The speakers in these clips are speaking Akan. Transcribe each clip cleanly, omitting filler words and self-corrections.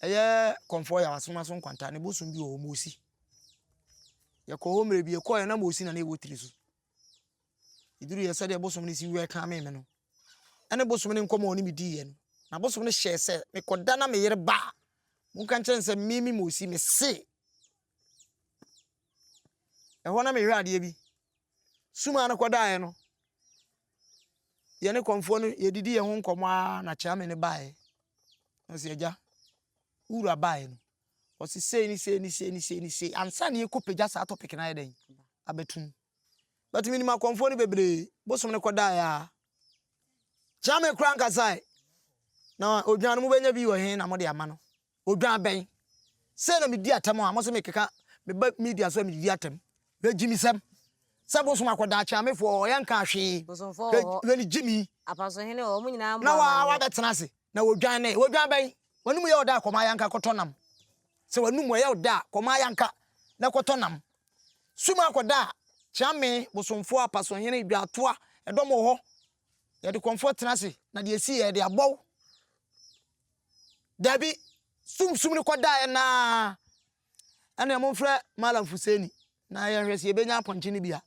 eye komfo ya wasoma so nkwanta ne bosom bi o mosi ye ko homre bi e ko na mosi na na ewotiri so iduru ye se de bosom ne si we ka me no ene bosom ne nkomo oni mi di ye no na bosom ne hye se me koda na me yere ba munka nchen se mimi mosi me se e ho na me hwe ade bi suma na koda ye no ye ne komfo no ye didi ye ho nkomo na cha me ne bae no se eja ura bae no o si sei ni ansa na ye kopeja sa topic na ye den abetum but minima komfo ni bebre bosom ne koda ya cha me kran kasai na odwan mu benya bi wo he na mo de ama no odwan ben se na me di atam a mo se me keka me ba media so me di atam be jimisem se bosom akoda cha me fo o yanka hwe bosomfo we ni jimi apaso hene o mu nyina na wa betena se na odwan ben wanum ye oda akoma yanka kotonam se wanum ye oda akoma yanka na kotonam suma akoda cha me bosomfo apaso hene dwatoa edomo ho ye de comfort na se na de esi ye de abow dabi sum ni koda ye na ana mo mfra malam fuseni na ye hwese ye benya aponche ni bia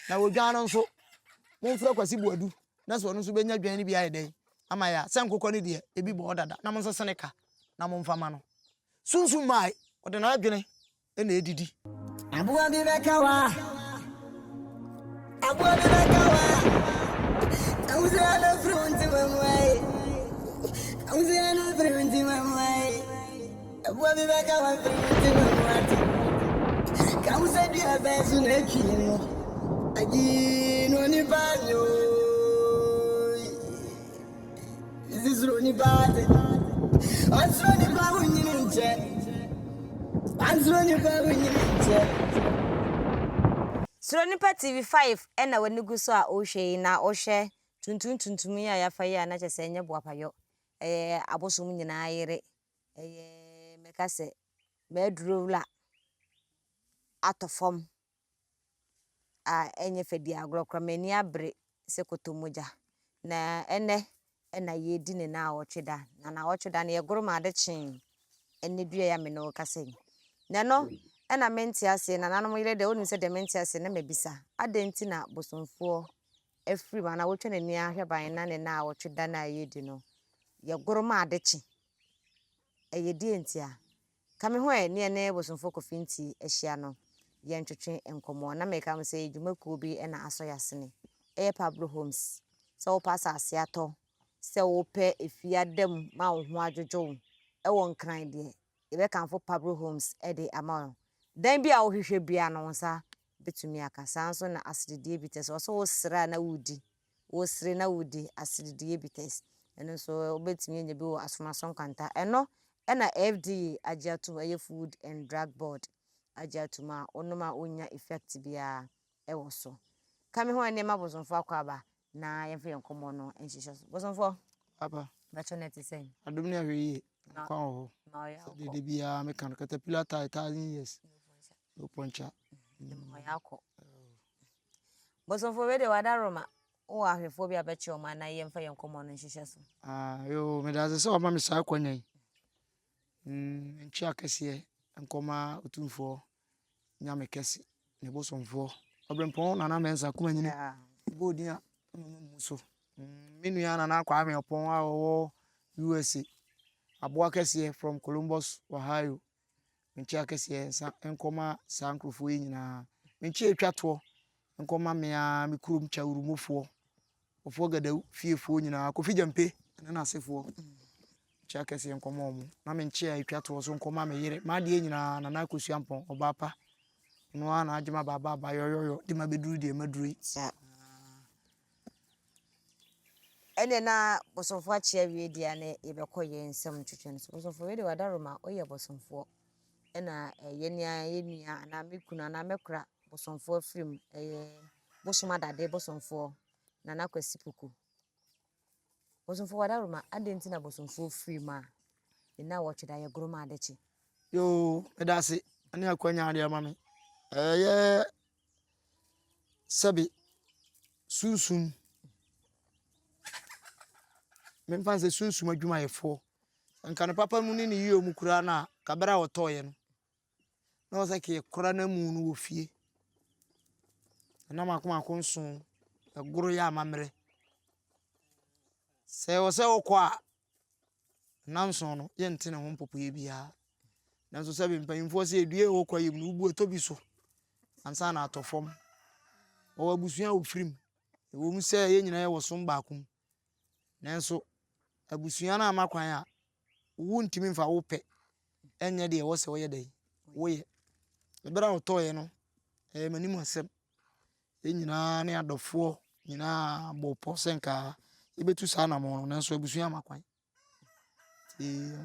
na wodwan no nso mo mfra kwasi buadu na so no nso benya dwan ni bia ye den ama ya se nkokọ ni de ebi bo dada na mo nso seneka na mo mfa ma no sunsun mai o de na adwene e na edidi abuwa bi bekawa Kauzana frunti mamai Abuwa bi bekawa frunti mamati Kauza dia bezu nekino Agino ni banyo Zizro ni bate Ansro ni babu nyininche Sronipa TV5 ena wanigu so a ohwe na ohwe tuntum ya yafa ya na chese nye boapayo abosom nyina ayere mekase medrula atofom a enye fedi agrokra mani abre se kotomoja na ena yedi ne na awotweda na awotweda ne yegoroma adechin enne dua ya me no kase nano ena menti ase na nanom yire de onu se de menti ase na mabisa adenti na bosomfo afri ma na wotwe nani ahweban na ne na awotweda na yedi no yegoroma adechi eyedi entia kame ho ne ne bosomfo kofinti ahia no ye ntwetwe enkomo na meka m se edwumakuo bi ena aso yasene Pablo Homes se wo pasa ase ato se wo pe efiadam ma wo ho adwojo ewo nkran de ebe kanfo Pablo Homes de ama dan bi a wo hwehwe bia no nsa betumi akasa nso na asidie bites so wo sra na wudi wo sre na wudi asidie bites eno so obetumi anya bi wo asomaso kwanta eno na FDA agiatum aye Food and Drug Board agiatuma onoma onya effect bia ewo so kame ho ene ma bosomfo akwaba na yemfe yenkomo no enhihye so bosomfo aba bachonete sen adom ne ahwe kwa ho de bia me kan caterpillar 1000 years no poncha yako bosomfo we de wadaroma o ahwefo bia beche o ma na yemfa yenkomo no enhihye so yo me da se o ma me sa kwanyan nchi akese enkoma otumfo nyame kese ne bosomfo obrempon na na mensa kuma nyine bodia muso menu ya na akwa ame opon a wo USA aboa kese from Columbus Ohio nchi akese nsa enkoma sankrofo nyina nchi etwato enkoma me kurom chawurumofo ofo gadaw fiefo nyina kofi jampe na asefo nchi akese enkoma omo na me nchi etwato so enkoma me yire ma de nyina na na kosuampon obapa no ana ajima baba yoyoyo di mabeduru di maduri ene na bosomfo achia wie dia ne yebekoye nsem twetwe so bosomfo we de wadaroma oye bosomfo ena yenia na mekuna na mekura bosomfo afrim bosoma dade bosomfo na nakwasi puku bosomfo wadaroma adenti na bosomfo frima ina wotweda ye groma adechi yo medase ani akwanya ade amame ye sabi sunsun me fanse sunsun adwuma yefo nka ne papa mu ni ne yie mu kura na kabra otoye no na wo se ke kora na mu no wo fie na makoma konso egoro ya amamre se wo se okwa nanso no ye ntene ho popoye bia nanso se mpanyimfo se edue okwa yim no ubu etobi so ansa na atofom o abusua ofirim wo mu se ye nyina ye wo so mbaakum nanso abusua na amakwan a wo ntimi mfa wo pe enye de wo se wo ye dai wo ye ebra otoye no manimu asem enyina ne adofo nyina bo posenka ebetu sa na mo no nanso abusua amakwan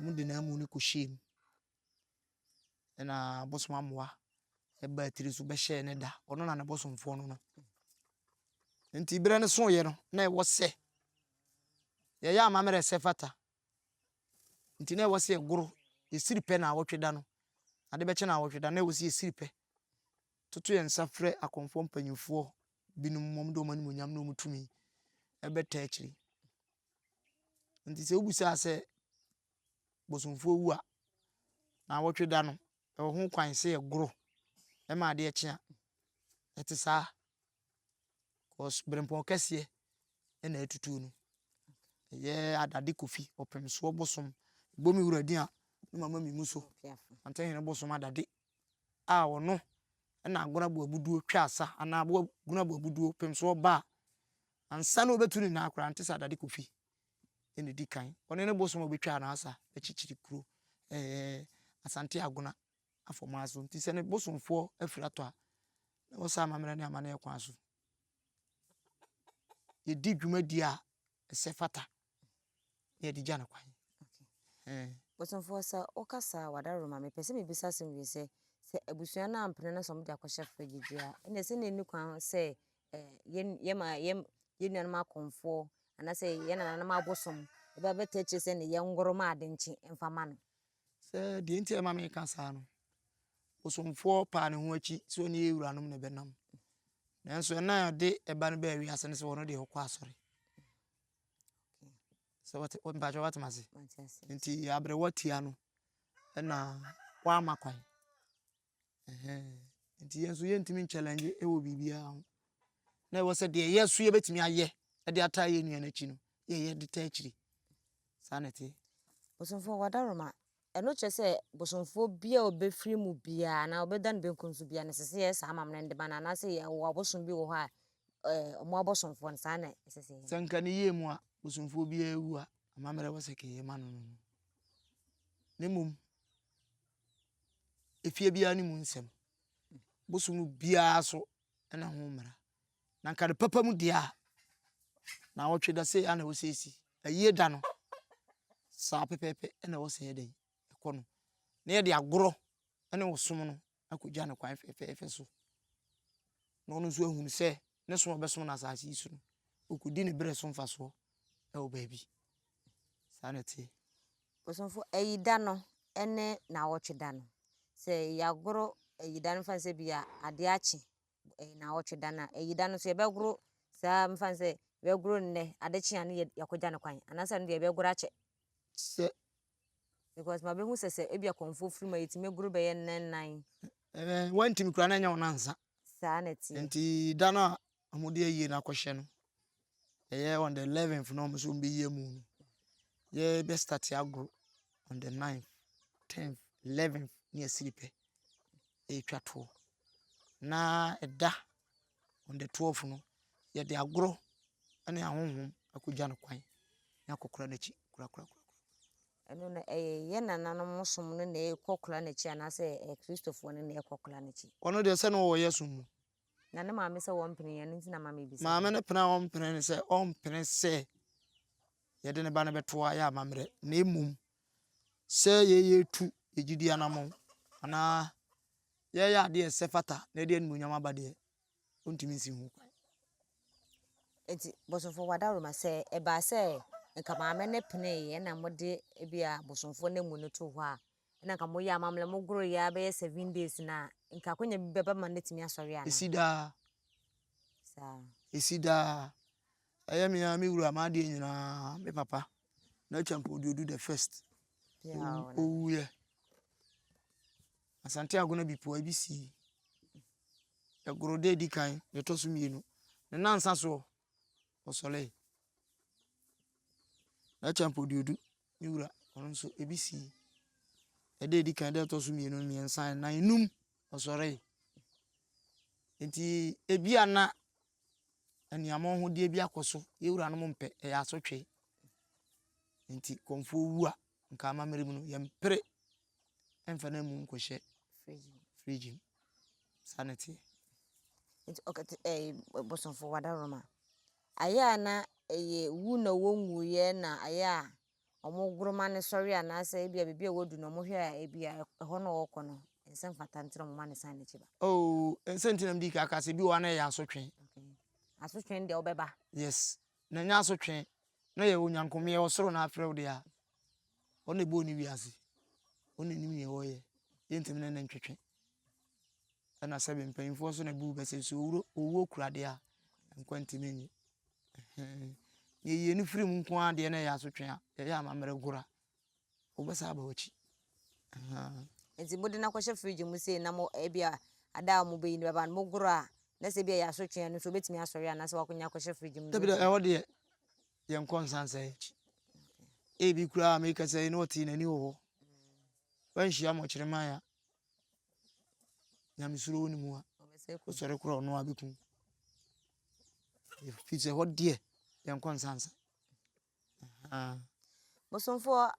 mu de na mu ni ko shim na bosom amwa eba tiri so be hye ne da ono na ne bosomfo no nti bere ne so ye no na e wo se ye ya amamere se fata nti na e wo se egoro esiri pe na awotweda no ade be che na awotweda na e wo se esiri pe tutu ye nsafre akonfo mpanyimfo binum mom do mani monyam no mutumi ebe ta akiri nti se obusa se bosomfo wu a na awotweda no e ho kwan se egoro e ma ade eche etisa cause brempon kese e na etutu no ye adade kofi opemso bosom bomi wuradi a mama mi muso ante hene bosom adade a wono na agora bo abuduo twasa ana bo guna bo abuduo pemso ba ansa na obetuni na akura ante sa adade kofi ene dikan one ne bosom obetwa na asa echichiri kuro asante aguna afomaso nti se ne bosomfo afirato a na wo sa amamre ne amane ekwan so ye di dwumadi a se fata ye di jana kwan bosomfo sa okasa wadaroma me pese me bisa sem wi se abusua na ampene na som de akwahye fragidua ene se ne ni kwan se ye nuan ma konfo ana se ye na na ma bosom e ba beta che se ne ye ngoro ma ade nchi emfama no se de nti e ma me kasa no bosomfo pa ne ho achi se oni ewuranom ne benam nanso na de eba no ba wi ase ne se wono de okwa asore so what mbajo what mase nti abre watia no na wa makwan nti yenso ye ntimi challenge e wo bibia ho na wo se de yeso ye betimi aye e de ata ye nua na chi no ye de ta achiri sanity bosomfo wadaroma eno che se bosomfo bia obefiri mu bia na obedan benkunsu bia ne sese ye sa amamne ndeba na se ye wo abosom bi wo ha omo abosomfo nsa na sese sanka ne ye mu a bosomfo bia ewu a amamre wo se ke ye manu no ne mum efie bia ni mu nsem bosom bia so na ho mra na nka de papa mu dia na wotweda se ana wo sesi aye da no sa pepepe na wo se den ekono na ye de agoro na wo som no akogya ne kwan fefe so no no so ehunu se ne so obesom na asase isu no okudi ne bere so mfa so e wo baabi sanity bosomfo ayida no ene na wotweda no se yagoro ayida no fa se bia ade achi na wotweda na ayida no so ye begoro sa mfa se begoro nne ade chi ane yakogya ne kwan anasa no de begoro ache se because ma be hu se ebia konfo firi ma yetime guru be ye nennan wantim kura na nya wonansa sanity nti dana amode ayi na kwhye no ye on the 11th no mo so mbe ye mu no ye be start agro on the 9th 10th 11th ni asiripe twato na eda on the 12th no ye de agro ane ahonhom akogya no kwan na kokora na chi kura eno na ye nananom som no na ekokora na chi ana se Christopher no na ekokora na chi ono de se no wo yesum mu na ne maame se wo mpene yan nti na maame bisa maame ne pena wo mpene ne se o mpene se ye de ne ba ne beto ya amamre na emum se ye tu ejidi anamo ana ye ya de se fata na de nmunyam abade ontimi nsi hu kwan enti bosomfo wadaroma se eba se nka maame ne pene ye na mode ebia bosomfo na mu no to ho a na nka mo ya amamle mo goro ya be 7 days na nka konya bi beba man netimi asori ana esida ayemi ya mi wura ma de nyina me papa na champo odu the first Oh yeah. Asante agona bipo abisi. Ya grode di kan ye to so mienu. Ne nansa so osole. Na champo diodu mi wura ono so ebisi. Ede di kan de to so mienu miensa na enum osore. Enti ebia na aniamo ho de bi akoso ye wura no mpe e ya sotwe. Enti konfo wua nka amamere mu no yempre emfa na mu nkohye fridge sanity. Nti okay bosonfo wadaroma aya na wu na wonwu ye na aya omogroma ne sori ana asa ebia bebi a wodu no mo hwe a ebia ho no woko no ensem fata ntira mo ma ne san ne chiba. Oh ensentinam di ka aka se bi wa na ya asotwe. Okay. Asotwe de obeba. Yes. Na nya asotwe na ye onyankome ye osoro na afrew de a. Ona ebo ni wiase. Ona nim ye wo ye. Yentim na ntwetwe. Ana sebe mpanyimfo so na bu bese so owo kurade a nkwantime nyi. Ye ni firi mu nko ade na ya asotwe a ye amamere gura. Obesa ba wachi. Enti mode na kwahye fridge mu sei na mo ebia ada mo be ni baba mo gura na se bia ya asotwe no so betimi asori ana se wakonya kwahye fridge mu. Dabi e wode ye nkonsansa echi. Ebi kura me ka say no ti na ni wo. Wan hia mo kirema ya. Nyamisuro woni mu a. O sore kura ono abeku. If say what dear ye nkonsansa. Bosonfo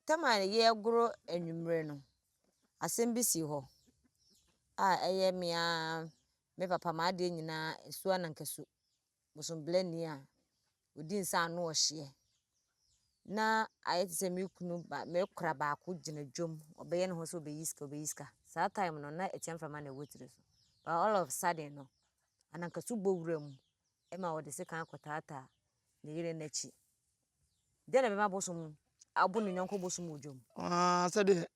tema ye gro enwumre no asem bi si ho eye mia me papa ma ade nyina esu anankasu bosomble ni a odi nsa anu ohye na ayetse me kunu ba me kra ba ko gina dwom obeye ne ho so obeyiska sa time no na etiamframa na wotire so but all of sudden no anankasu bowura mu e ma wode se kan akotata ne yire nachi de na be ma bosom abu no nyanko bosom odwom Sade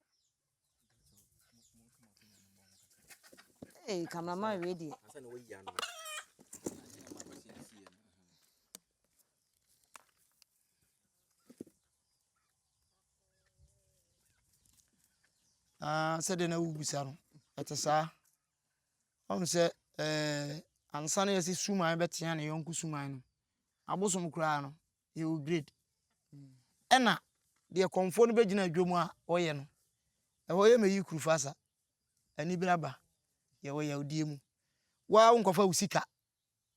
cameraman ready asa na wayi anu sade na wubusa no etesa on se ansa na yesi suman betia na yonku suman no abosom kura no ye grade ena de konfo no begina adwom a oye no e ho ye meyi kurufasa ani braba ye wo ya odie mu wa nkofa usika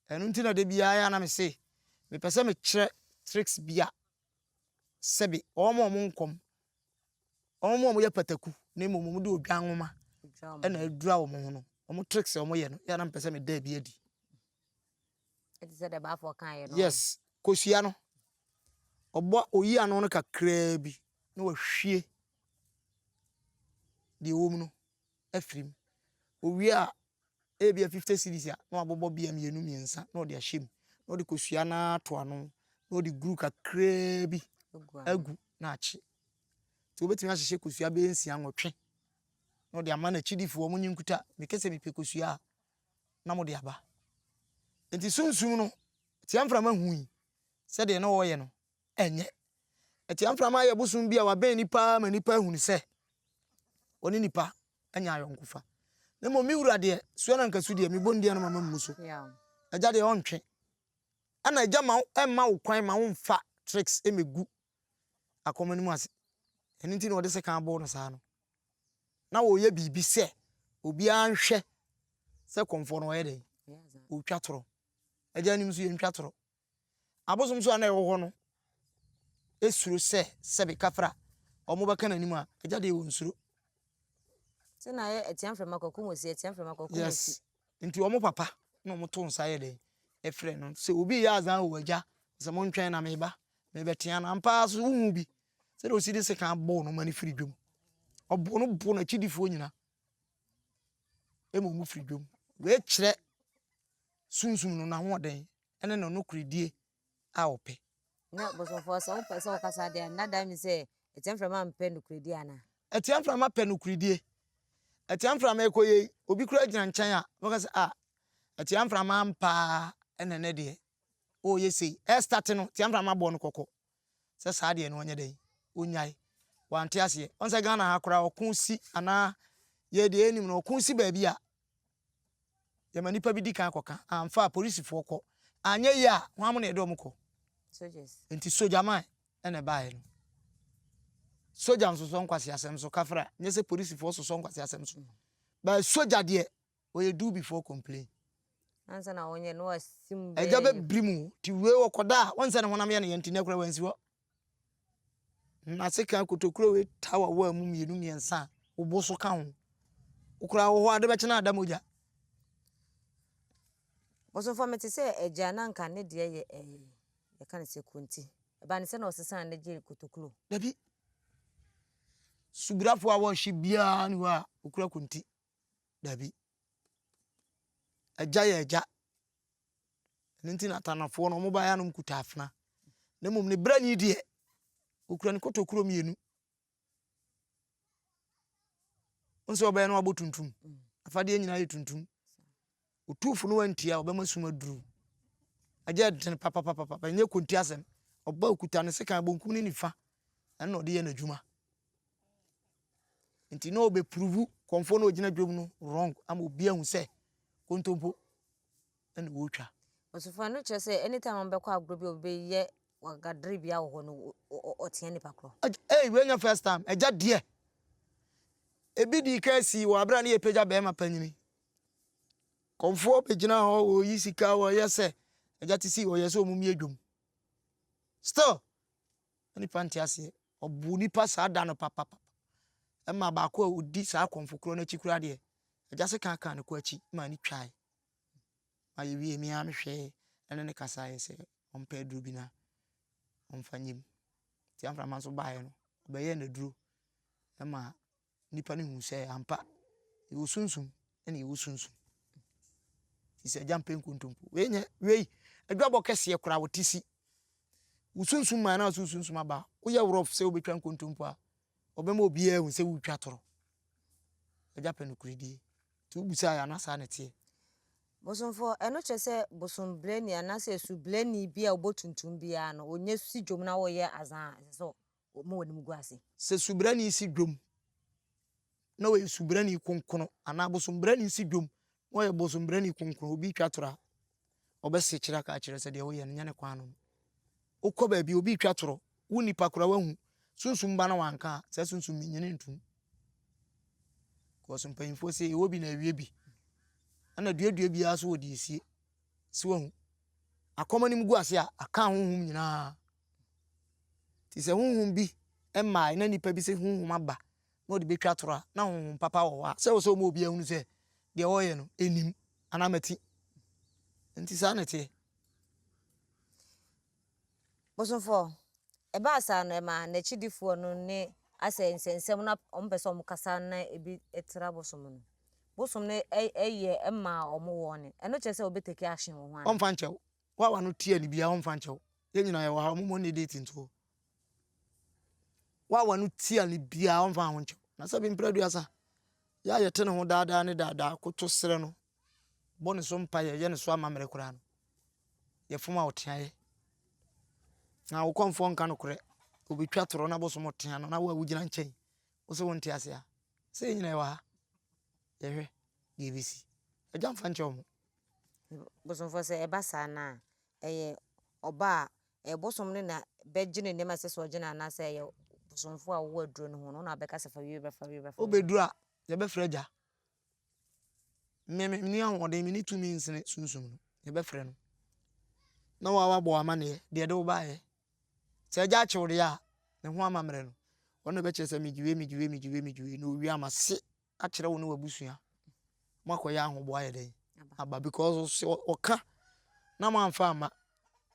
enu ntina de bia ya na me se me pese me kire tricks bia sebe omo nkom omo ye pataku na momo de odwan nwoma ena adura wo mo no omo tricks omo ye no ya na me pese me da bia di it said about for kan no yes kosua no obo oyi ano no kakra bi na wa hwie de wo mu no afrim owi a ebia 50 cedis a na wabobo bia mienu miensa na ode ahyem na ode kosua na to ano na ode guru kakra bi agu na achi to obetimi ahyehye kosua be nsia nwotwe na ode ama na chidifo omo nyinkuta mekese mepe kosua na mo de aba enti sunsum no tiamframa hui se de na wo ye no enye tiamframa ye busum bia wa ben nipa ma nipa hunu se oni nipa anya ayonkufa na mo mi wura de so na nkasu de mi bondi na mama muso yeah aja de ontwe ana aja ma emma wo kwan ma wo mfa tricks emegu akomani mu ase eni nti na wo de se kan bo no sa no na wo ye bibi se obi anhwe se konfo no ye de o twatoro aja nim so ye ntwatoro abosom so ana e wo ho no esuro se sebe kafra omo baka na nim a aja de wo nsuro se na ye etiamframa kokumosi etiamframa kokumosi yes nti omo papa na omo to nsa ye de e frɛ no se obi ya azan wo aja se mo ntwen na meba me betia na ampa so wu bi se de osidi se kan bo no mani firi dwom obo no bo na chidifo nyina e mo mu firi dwom we kyerɛ sunsum no na hoden ene no no kuridie a ope na bosonfo so wo pese wo kasa de na da mi se etiamframa mpe no kredi ana etiamframa pe no kuridie etiamframa ekoye obi kura gina nkyɛn a wo kasa etiamframa mpa ene ne de o ye sei e start no etiamframa bo no kokko se sa de no onye den onyai wante ase onse Ghana ha kora okun si ana ye de enim no okun si ba bia ye manipa bi di kan akoka amfa police fo ko anye ya ho am na edo mko soldiers enti soja man ene bae no soja nso so nkwase asem so kafra nye se police fo so nkwase asem so ba soja de we do before complain ansa na onye no asim eja be brimu ti we okoda wonse ne honam ye ne yenti ne kora wansi wo na se kan kotokuro we tawa wa mu mienu miensa wo so ka ho ukura wo ade be chena adam oja boso for me te say eja na nka ne de ye ye kan se kunti e ba ne se na osesa na je kotokuro dabi subrafo a won hye bia ni wa ukura kunti dabi eja ye eja nti na tanafo no mo ba ya no kuta afna na mum ne brani de ukura ni kotokuro mienu onse oba no abotuntum afade nyina ye tuntum utufu no wantia obema suma duru aja den papa nye konti asem oba okuta ne seka bonkum ni nifa na ode ye na dwuma nti no be prove konfo no ogina dwom no wrong ama obi ahu se kontompo na wo twa osofo no che say anytime on be kwa agro bi obi ye wagadre bia wo no otia ni pakro we nya first time eja de ebi di ka si wo abra na ye peja be ma panyini konfo pejina ho o yisika wo yese eja ti si wo yese omumi adwom still ani panti ase obu nipa sa da no papa ema ba ko odi sa konfo kro na chikura de eja se kan ne ko achi ma ni twai ayi wi mi am hwe ene ne kasa yese ompa duru bi na omfanyim ti amfra man so bae no obeye na duru ema nipa ne hu se ampa e wosunsum ene e wosunsum ise jampen kuntumpu we adwabo kese kura wotisi wosunsum man na wosunsum aba wo ye wrof se obetwa kuntumpu a obema obi e hu se wutwa toro ajapen kuridi ti ubusa ya na sa ne tie bosomfo eno che se bosombreni anase subleni bia obotuntum bia no onye si dwom na wo ye azan so mo woni mugu ase se subrani si dwom na we subrani konkono ana bosombrani si dwom wo ye bosombrani konkono obi twatoro obese kira ka kire se de wo ye nya ne kwano ukoba bi obi twatoro wo nipa kura wahu sunsum ba na wanka se sunsum nyene ntum ko sumpanyimfo se e obi na awie bi ana duadua bi aso wodi esie si wahu akomani mugu ase a aka honhum nyina ti se honhum bi emma ina nipa bi se honhum aba na odi betwa toro na honhum papa wo wa se wo so mo obi ahunu se de wo ye no enim anamati nti sa na tie bosomfo e ba sa no e ma na chidifo no ne ase nsensem na ompese omkasa na ebi etira bosom no bosom ne eye emma omo woni eno che se obeteki action wo hwan omfa nchew wa no tie ni bia omfa nchew ye nyina ye wa mo ne dating to wa no tie ni bia omfa ho nchew na sabi mpradu asa ya yete ne ho daada ne daada koto sere no boni so mpa ye ne so amamre kura no ye foma oteaye na wo konfo nka no kure obetwa toro na bosom otea no na wa wugina nchen wo se wonte ase a se nyina ye wa ye hwe ye bisi eja mfa nchew mo bosomfo se e ba sa na eye oba e bosom ne na begine ne ma se so gina na se ye bosomfo a wo aduro no ho no na beka se fa wi be fa obedura ye be freja me ni ahode me ni tumi nsene sunsum no ye be fre no na wa bo amane de de wo ba ye se ja chiwde ya ne ho amamre no wono be chese migiwe no wi amase a kire wo no wabusua makoya ahobo aye den aba because oka na manfa ama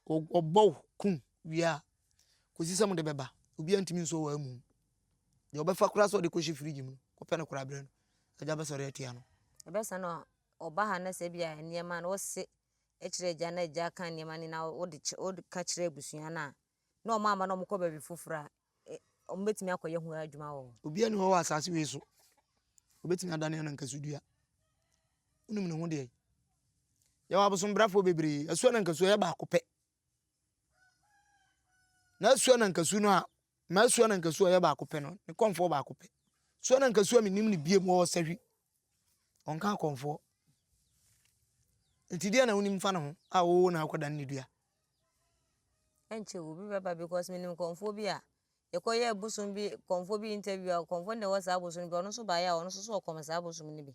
obo kun wia kosisem de beba obi antimi nso wa mu de obefa kura so de koshi fridge mu ko pe ne kura bre no aja be so re tia no ebe sa no oba ha na se bia niema na wo se ekire ja na ja kan niema ni na wo de ka kire busua na o ma ama na mo ko ba bi fufura o mbetimi akoye hu adwuma wo obi ani ho wa asase we so obetimi adane na nkasudua unum ne ho de ya wa bosom brafo bebre asu na nkasu ya ba kope na asu na nkasu no a ma suo na nkasu ya ba akopɛ no ne komfo ba akopɛ suo na nkasu mi nim ne bie mu o sahwi onka komfo nti dia na wonim fa ne ho a wo na akoda ne dua enche obi baba because minim komfo bi a yekoye busum bi komfo bi interview a komfo ne was abusum bi ono so ba ya ono so kom sa abusum ne bi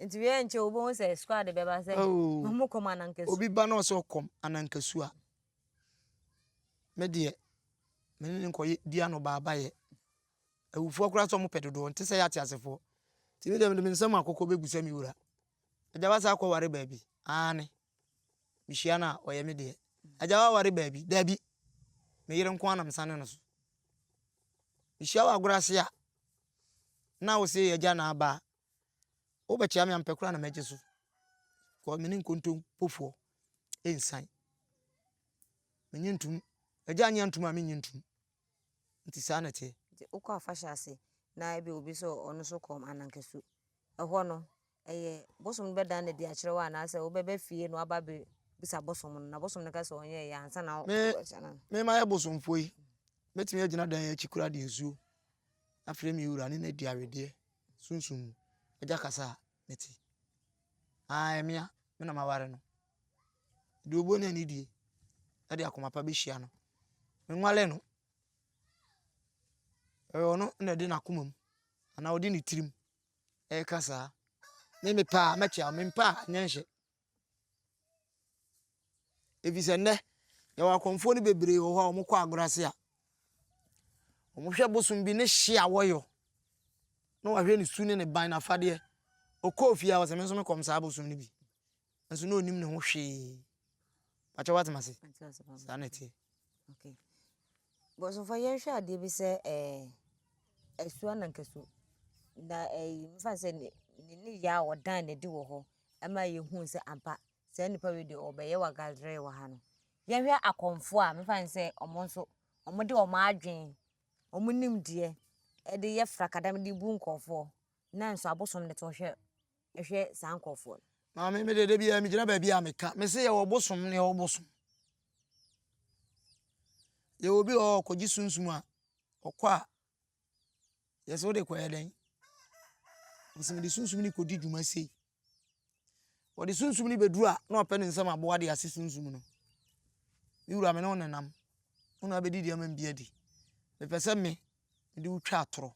nti we enche obo se squad beba se mo kom anankesu obi ba na o se kom anankesu a me de me ne nkoye dia no ba ye awufo akura so mo pedodo nti se ya te asefo ti me de me nsam akoko begusa mi wura aja ba sa akware baabi ane mi hia na oye me de aja wa ware baabi dabi me yire nko anam sane no so mi hia wa agurase a na wo se aja na aba wo be chia me ampekura na meje so ko me ne nkontom pofo ensan me nyintum aja anya ntum a me nyintum nti sa na te ukọ afasha ase na ebe obi so ono so kom anankesu ehọ no eye bosom be dan na di akire wa na ase obebe fie no aba be bisa bosom na bosom ne ka so onye ya ansa na me ma ya bosom foi metimi agina dan ya chikura de ezuo afre mi wura ne na di awede sunsun aja kasa meti emia me na maware no de obo ne ni die ade akoma pa be hia no me nwale no ono na de na komam ana odi ni tirim kasa me pa mecha me pa nyenhye evise ne ya wa konfo ni bebre wo ho omkọ agorase a omohwe bosom bi ne hia woyo no wa hwe ni su ne ban na fade okofie a wose me so me kom sa bosom ni bi nso no onim ne ho hwe pacha wat mase sanity okay bosom fa ye hwe ade bi se esu anankesu da mfa se ni ya wodan ne di wo ho ama ye hu se ampa se nipa we de obeye wa galdre wa ha no ye hwe akonfo a mfa se omonso omode omadwen omunim de e de ye frakadam de bu nkofo na nso abosom ne to hwe sa nkofo na me de bia me gina ba bia me ka me se ye wo bosom ne wo bosom ye obi o koji sunsum a okwa yes wo de kwa eden osim de sunsum ni kodi dwuma sei wo de sunsum ni beduru a na ope ne nsam abo de ase sunsum no mi wura me no nenam una be didi am bia di me pese me de utwa atoro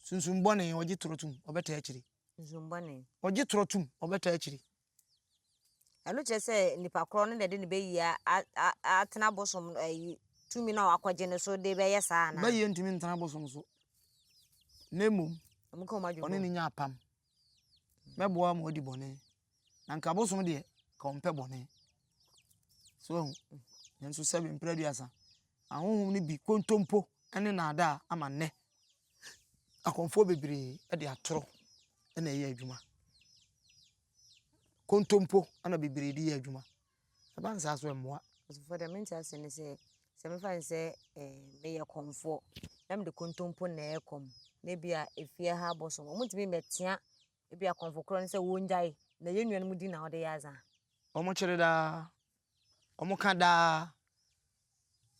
sunsum bone oje torotum obeta akiri sunsum bone oje torotum obeta akiri anu che se nipa kro ne de ne be yi atena bosom ayi tumi na wakwaje ne so de be yesa na ba yi ntimi ntana bosom so nemum amko majo one ni nya apam meboa ma odi bone na nka bosom de ka ompe bone so nso sebe mpraduasa ahohum ni bi kontompo ene na ada ama ne akonfo bebre e de atoro ena ye adwuma kontompo ana bebre de ye adwuma abansa so emmoa for the mental sense se me fan se me ye konfo na me de kontompo na e kom na bia efie ha bosom omutimi metia e bia konfo kro ne se wonjai na ye nuan mu di na ode yaza omo kire da omo ka da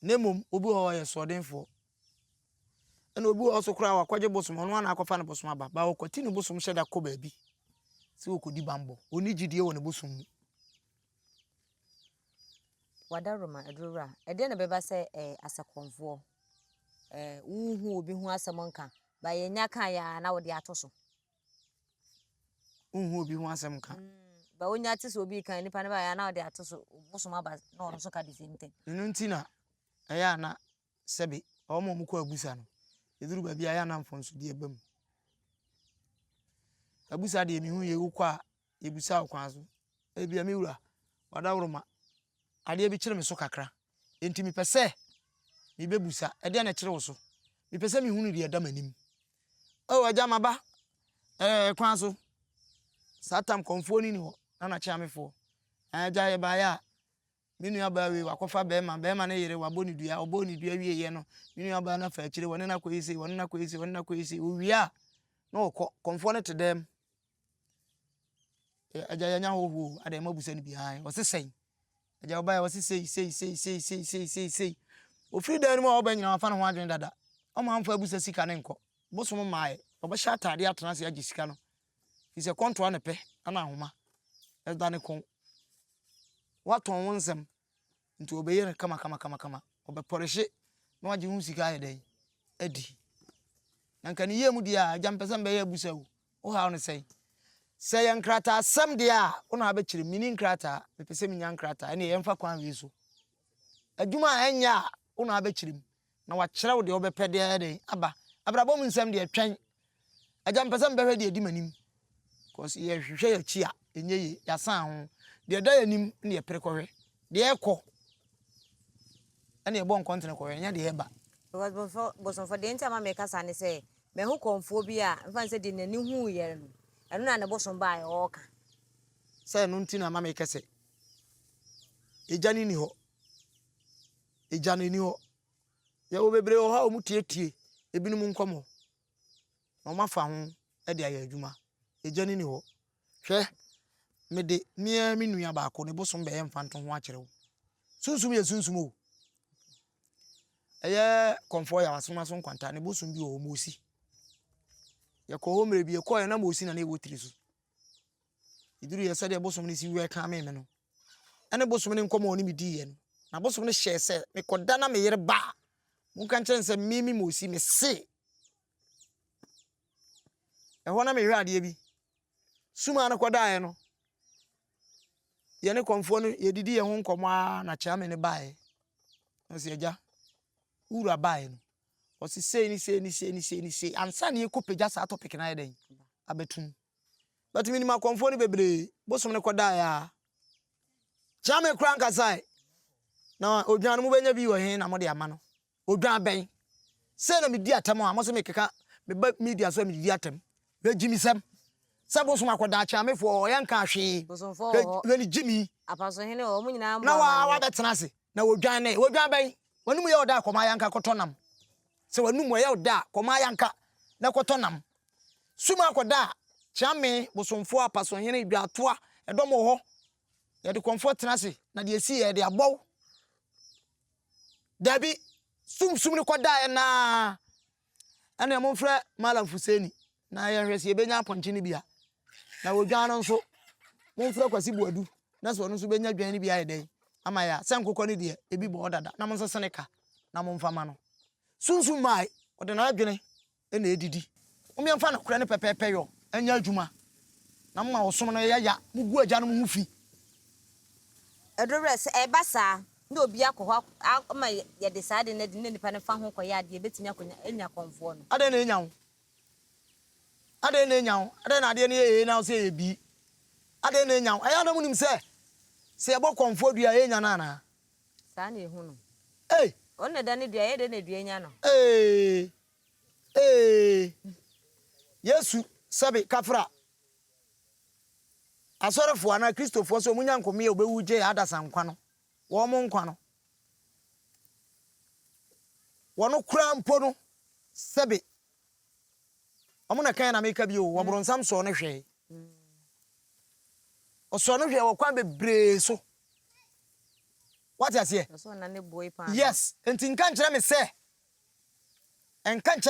nemum obi ho ye so denfo ena obi ho so kra wa kwaje bosom ono na akọfa na bosom aba ba okoti ne bosom hye da kọ baabi se okodi bambo oni gidie wo ne bosom wadaroma edrura ede na beba se asakonfo uhu obi hu asem nka ba ye nya kan ya na wo de atoso uhu obi hu asem nka ba wonya tise obi kan nipa ne ba ya na wo de atoso bosom aba na ono so ka the same thing nnu ntina eya na sebe omo mukọ abusa no eduru ba bia ya na mfonso de ebam abusa de mi hu ye ukọ a ebusa okwan so ebia mi wura wadaroma ade bi kire me so kakra enti mi pese mi bebusa ede na kire wo so mi pese mi hunu de edam anim o aja maba kwan so satam konfo ni ho na chia mefo aja ye ba ya minu aba we wakofa be ma na yere waboni dua oboni dua wie ye no minu aba na fa kire woni na koyisi owi a na okọ konfo ne tedem aja ya nya hoho ade mabusa ni bi han o sesen aja oba ya o sei ofiri dan mu a obanyina wafa no ho adwen dada o ma amfa abusa sika ne nko bosom maaye obehya atade atena se agi sika no ise kontro ne pe ana ahoma da ne kon waton wonsem nti obeye kama obeporishe na wagi hu sika aye dan adi nanka ni yemu dia jampesa mbe ya abusa o ha no sei se yan krata asem dia ona abekire mini nkrata mepese minya nkrata ene yemfa kwan wi so adwuma anya ona abekire na wakire wo de obepede ade aba abrabom nsem de atwan ajampesa mbe hwe de edi manim cause ye hwehwe ya chia enye ye ya san ho de da yanim ne ye pere kohwe de ekọ ene ye bon kontene kohwe nya de eba because for the entire make us and say me hu konfo bi a mfa say de nani hu ye no eno na ne bosom ba ya oka say no nti na mama ekese ejani ni ho ya wo bebre ho ha o mutietie ebinum nkomo na mafa ho e de aya adwuma ejani ni ho hwe me de mia mi nua ba ko ne bosom be yemfa nto ho akere wo sunsum ye sunsum o eye konfo ya wasoma so nkwanta ne bosom bi o mosi ye ko ho mere bi ye ko ye na mosi na na e wotiri so iduru ye se de bosom ne si we ka me no ene bosom ne nkomo oni mi di ye no na bosom ne hye se me koda na me yere ba mun kan chen se mimi mosi me se e ho na me hwe ade bi suma na koda ye no ye ne konfo no ye didi ye ho nkomo na cha me ne bae no se eja ura bae no o si sei ni ansa ne ekopagya sa topic na ye den abetum but minima konfo ni bebre bosom ne koda ya cha me kran kasai na odwan mo benya bi wo he na mo de ama no odwan ben se na me di atam a mo se me keka me ba media so me di atam we jimisem se bosom akoda cha me fo ye nka hwe bosom fo we ni jimi apaso hene o mu nyina na wa betena se na odwan ben wanum ye oda akoma yanka kotonam se wanum ye oda akoma yanka na kotonam suma akoda cha me bosomfo apaso hene dwatoa edomo ho ye de comfort na se na de esi ye de abow dabi sum ni koda ye na ene mo mfre malam fuseni na ye hwese ye benya ponche ni bia na wodwan no nso mo mfre kwasi buadu na so no nso benya dwan ni bia ye den ama ya se nkokọ ni de ebi bo dada na mo nso seneka na mo mfama no sunsun mai o de na adwene e na edidi o me mfa na kura ne pepepe yo anya adwuma na mma wo som no ya mugu agya no mu fi edores e basa ndi obi akọ ma ye de sade na de nipa ne fa ho kọ ya de betimi akonya enya konfo no ade na enya wo ade na ade ne ye na o se ye bi ade na enya wo aya na munim se ebo konfo dua ye nya na na sa na ehu no on da ne dua ye de na dua nya no Yesu sabe kafra asorefo ana Kristofo so munya nkome obewu je adasa nkwa no wo mo nkwa no wono kura mpo no sabe omuna kan na meka bi o wo bronsam so ne hwe o so no hwe wo kwan bebre so what you say so na ne boy pa yes enti nka nkyere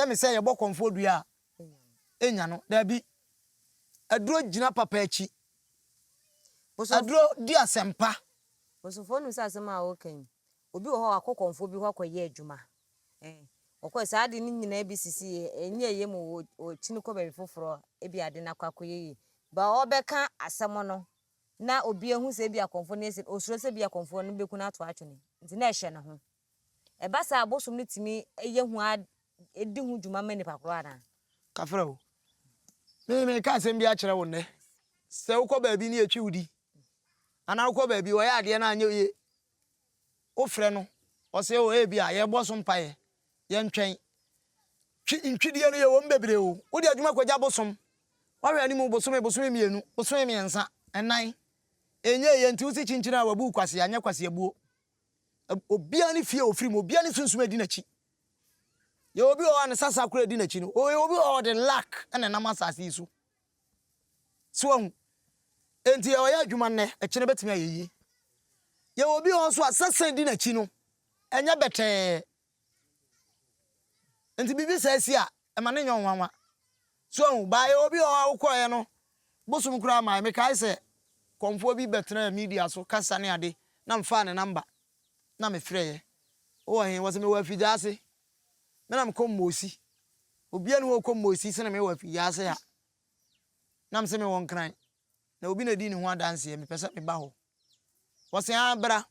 me se ye bokonfo dua enya no da bi aduro gina papa achi aduro di asempa bosofo nu sa asema okan obi wo ho akokonfo bi ho akoye adwuma okọ saade ni nyina bi sisi enye ye mu o chini ko be foforo e bi ade na kwakoye ba obeka asem no na obi ehu se bi akonfo na ese osuro se bi akonfo no beku na to atwene nti na ehye ne ho e ba sa abosom ne timi eye hu edi hu dwuma mani pakoro ana kafra o me ka asem bi a kire wo ne se ukọ ba bi ni etwi udi ana ukọ ba bi wo ya ade na anya ye ofre no o se o e bi a ye bosom paye ye ntwen ntwidie no ye wo mbebre o wo di adwuma kwagya bosom wa hwe ani mu bosom mienu bosom miensa enan enye ye nti usi chinchina wabu kwase anya kwase abuo obia ni fie ofiri mo obia ni sunsum adi na chi ye obi o an sasa kura adi na chi no o obi o de lack ene na masase isu so enti o ya adwuma ne e kine betimi ayeyi ye obi o so asasa adi na chi no enya bete enti bibi sesi a ema ne nyon wanwa so ba ye obi o akoye no bosum kura ma me kai se komfo bi betena media so kasa ne ade na mfa ne number na me freye o he wo se me wa fijase me na me kom mosi obi anu wo kom mosi se na me wa fijase ya na me se me won kran na obi na di ni ho adanse me pese me ba ho wo se abra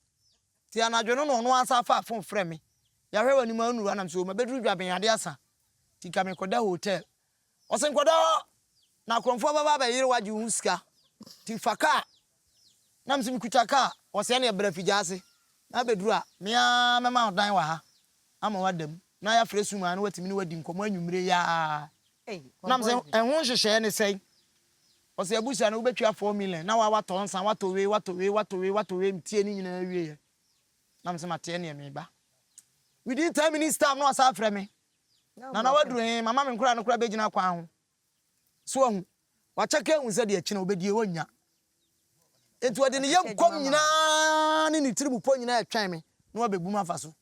ti anadwo no no asa fa fon frɛ me ya hwe wani ma nuru anam so ma bedru dwaben ade asa ti ka me koda hotel wo se koda na kromfo baba ba yire waje hu sika ti faka na me se me kutaka wo se na bra fijase na bedru a me a mema odan wa ha ama wadam na ya fresu ma na watimi ni wadi nkomo anwumre ya na me se ehun hyehyɛ ne sei wo se abusa na wobetwa 4 million na wa wato nsa wato we mtie ni nyina wie na me se mate ne me ba within 10 minutes time no asa frɛ me na wadru he mama me nkura no kura begina kwa ho so hu wa cheke hu se de akina obedie wonya enti wode ne yam kom nyina ne tribu po nyina atwan me na wa bebu mafa so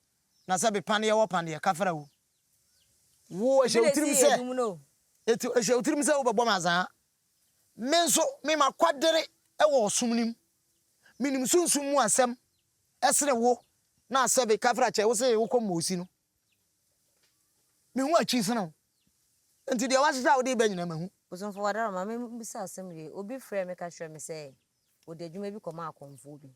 na se be pane ye wo pane ye kafra wo wo ehye utrim se eti ehye utrim se wo bebo maza me nso me makwadere e wo osumnim minim sunsum mu asem esere wo na asebe kafra che wo se wo kom osi no me hu achi sene enti de wasesa wo de ba nyina mahu Osomfo wadara ma me bisa asem ye obi frɛ me ka hwɛ me sɛ odi adwuma bi kɔma akomfo bi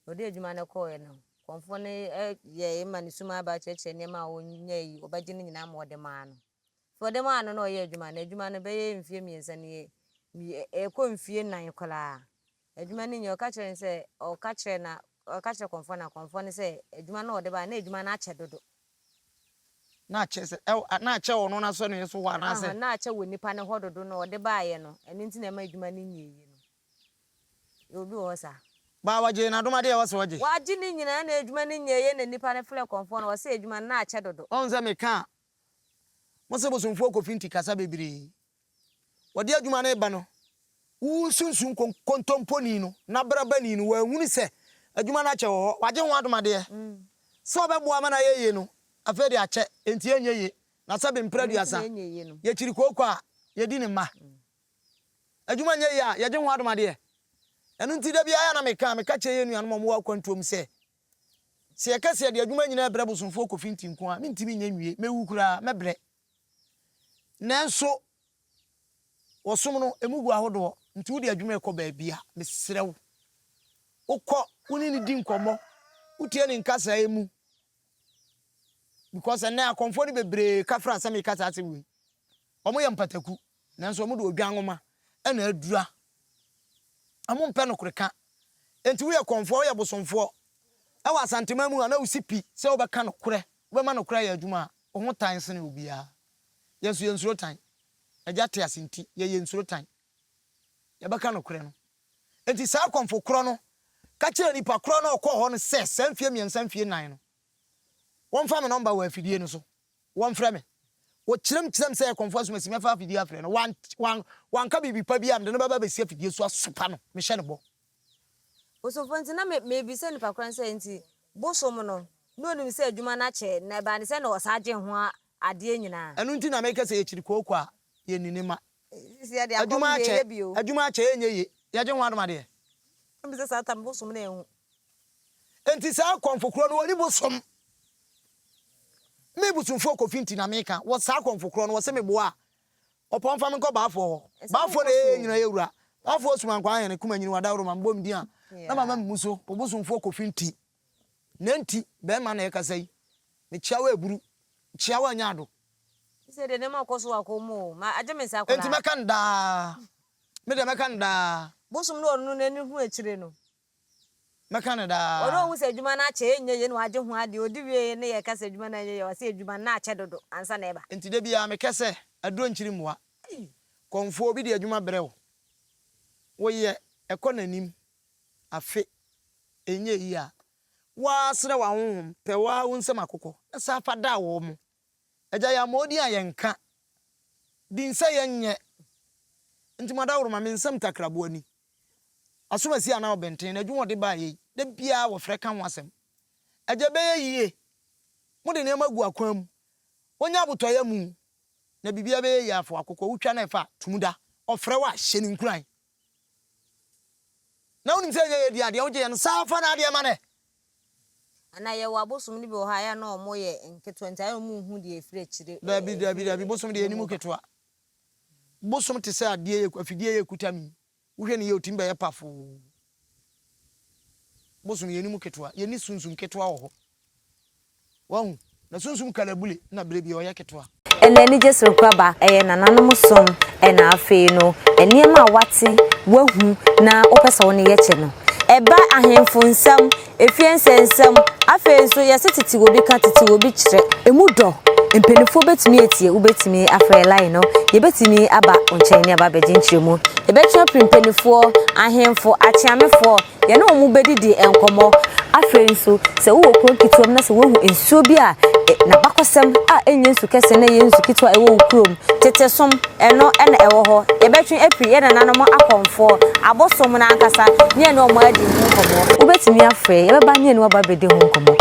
odi adwuma ne kɔɔ no komfo ne ye ma ne suma ba kyekye ne ma wonya yi obagye ne nyina ma ode ma no fo de ma no na ɔyɛ adwuma no bɛyɛ mfie miensa ne kɔ mfie nan kola adwuma ne nyɛ ɔka kyerɛ sɛ ɔka kyerɛ komfo na komfo ne sɛ adwuma no ɔde ba na adwuma na akyɛ dodo na che se na che ono na so ne so wa na se na che woni pa ne hododo no ode baaye no eni nti na ma adwuma ne nyiyi no obi wo sa ba waje na doma de wo se waje waje ni nyina na adwuma ne nyiyi na nipa ne fle konfo no wo se adwuma na che dodo on se me ka mo se bosumfo kofinti kasa bebiri wode adwuma na ba no wu sunsun kontomponi no na brabani no wa hunu se adwuma na che wo waje ho adoma de so obebo ama na yeye no afedi ache enti enyeye na sabe mpraduasa ye chiri kokko a ye di ne ma adwuma nyeye a ye je ho adoma de enu nti da bia ya na meka che ye nuanom mo wa kwantuom se ye kase de adwuma nyina ebre bosumfo kofinti nko a mentimi nya nwie mewu kura mebre nanso wosom no emugu ahodo nti wo de adwuma ekɔ bia mesrew ukɔ woni ni di nkomo utie ni nkasa emu because na akomfo ni bebre kafra asem ikasa ase wi omo ye mpataku nanso omo de odwanwoma na adura amo mpe no kureka enti wo ye komfo wo ye bosomfo e wa santema mu na usipi se wo beka no kure wo ma no kure ya adwuma wo ho tan sene obia yesu yensuro tan agya te asenti ye yensuro tan ye beka no kure no enti sa komfo kro no ka kire nipa kro no okɔ ho no se samfie miensamfie nan no won fa me number wa afidie no so won frɛ me wo kyerem sɛ komfo asumasi me fa afidie afrɛ no wan ka bibi pa bi am de no baba besi afidie so asopa no me hye ne bo Osomfo nti na me bi sɛ nipa kran sɛ nti bosom no no nim sɛ adwuma na kyɛ na ba ne sɛ na ɔsaagye ho ade nyina ɛno nti na me ka sɛ ye kyiri kokko a ye ninima si ade akɔm ye bio adwuma kyɛ ye nyeye ye je ho adoma de mbi sɛ satam bosom na ehu enti sa komfo kro no woni bosom me busumfo kofinti na meka wo sa komfo kro no wo se me boa opon fa me ko baafo na nyina yewura baafo osuma kwa ahene kuma nyini wada woro mambo mdi a na mama muso busumfo kofinti nanti be ma na ekasai me chiawa eburu chiawa nyado se de ne ma koso akomo ma aje me sa kola enti meka nda me de meka nda bosom no onu na ni hu akire no meka nda oro hu se adwuma na ache enye no aje ho ade odi wie ne ye kasa adwuma na enye ye wase adwuma na ache dodo ansa na eba enti de bia me kese aduro nchiri muwa komfo obi de adwuma brew wo ye ekonanim afe enye yi a wa sere wa honhom pe wa wonsem akokɔ esa fa da wo mo agya ya modi ayenka din sɛ yenye nti madaworo ma mensem takrabo ani asomasi ana obenten na adwuma de ba yi de bia wo frɛ ka ho asɛm agya be yie mo de ne magu akwam wonya abotoye mu na bibia be ya afo akokọ wutwa na efa tumuda ofre wa hye ni nkuran na wonim se ye di ade wo je no safa na ade ma ne ana ye wa bosom ni bi o ha ya na omo ye nketo nta ya mu hu de efire chire dabi bosom de enimu ketwa bosom te se ade ye afidie ye kutami wohwe ne ye otimba ye pafo bosom ye enimu ketwa ye ni sunsun ketwa wo ho wahu na sunsun kalabule na brebi o ye ketwa enani jesro kwaba nananom som na afei no eniema wate wahu na opesa woni ye che no eba ahemfo nsam efiensensam afei so ye setiti obi ka titi obi kire emudo empenifo betimi etie ubetimi afei line no ye betimi aba onchen ne aba beginchiremu ye betwa primpenifo ahemfo achiamefo ye na omu bedidi enkomo afei so se wo okronkituam na se wo hu ensuo bi a na bakosem a enye nsu kese na ye nsu kitwa ewo ukrom tetesom eno ena ewo ho ye betwe apri ye na nanom akonfo abosom na ankasa ne no mo adi hu komo ubetimi afre ye beba ne no aba bedi hu komo